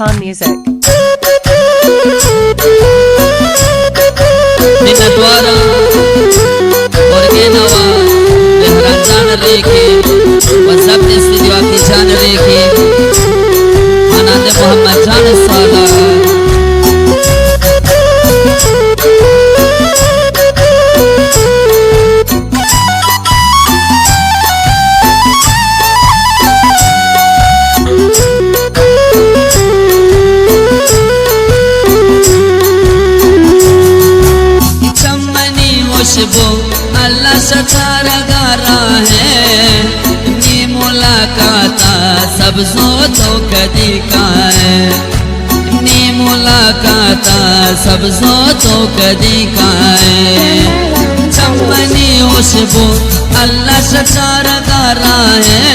Khan Music. Ninadwara Orgenava Mehranjan Rekhi WhatsApp studio की जान रेखी आनंद मोहम्मद जान साला अल्लाह सचार गारा है नी मुलाकाता सब सो तो कदी का है नी मुलाकाता सब सो तो कदी का है चमनी खुशबू अल्लाह सचार गारा है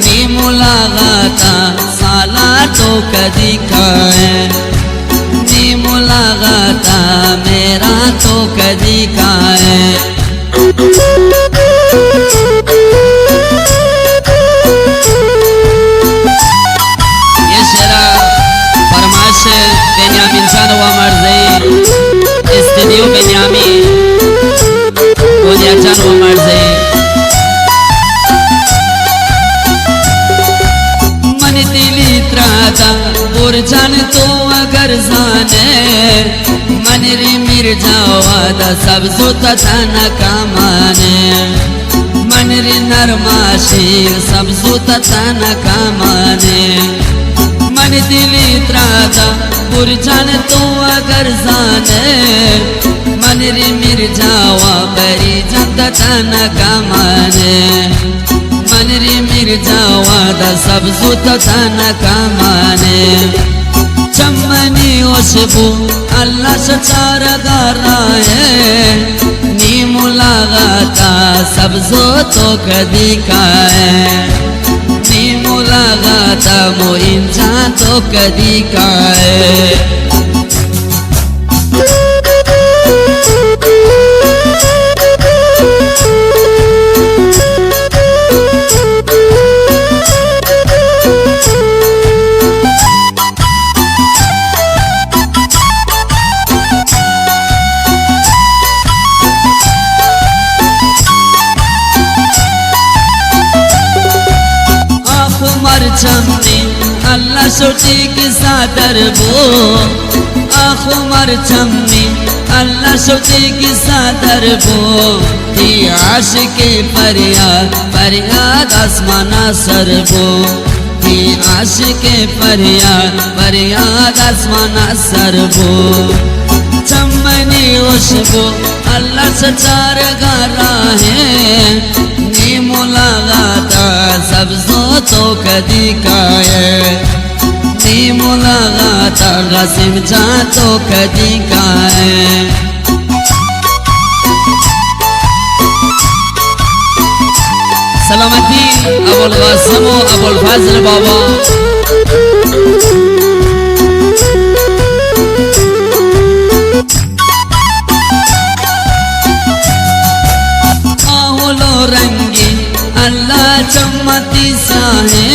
नी मुलाकाता साला तो कदी का है नी मुलाकाता मेरा तो कदी का है ये शेरा फरमाइश बेन्यामिन जान व मर्ज़ी स्टूडियो बेन्यामिन गोलिया जान व मर्ज़ी मन दिली त्रादा और जान तो अगर जाने मनरी मिर्जा वादा सब सुता थाना कामाने मनरी नरमाशीर सब सुता थाना कामाने मन दिली त्रादा बुरजान तो अगर जाने मनरी मिर्जा वा बरी जनता थाना कामाने मनरी मिर्जा वादा सब सुता थाना कामाने चमनी खुशबू अल्लाह सचार गारा है नी मुलाकाता सब सो तो कदी का है नी मुलाकाता मो इंसान तो कदी का है चमनी अल्लाह सोची की सादर बो आँखों मर चमनी अल्लाह सोची की सादर बो ती आशिके फरियाद फरियाद आसमाना सर बो ती आशिके फरियाद फरियाद आसमाना सर बो चमनी खुशबू अल्लाह सचार गारा है नी मुलाकाता सब सो तो कदी का है नी मुलाकाता गसिम जा तो कदी का है सलामती अबुल कासिम अबुल फाजिल बाबा रंगी अल्लाह चमती साहे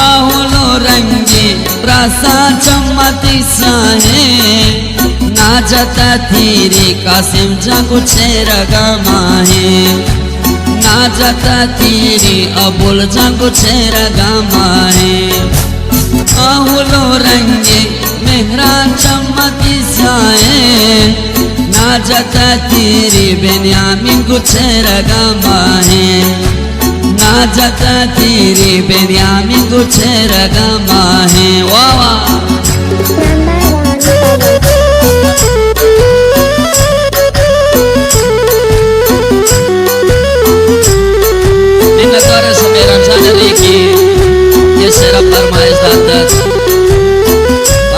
आहुलो रंगी प्रासा चमती साहे ना जता थीरी कासिम जंगु छेरगा माहे ना जता थीरी अबुल जंगु छेरगा माहे आहुलो रंगी मेहरा चमती साहे ना जता तेरी बेन्यामिन गुछेरगा माहे ना जता तेरी बेन्यामिन गुछेरगा माहे वाह वाह निन्नद्वारा से मेरा जान रेखी ये शेरा फरमाइश दाता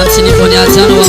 अंशनी पुण्या जान व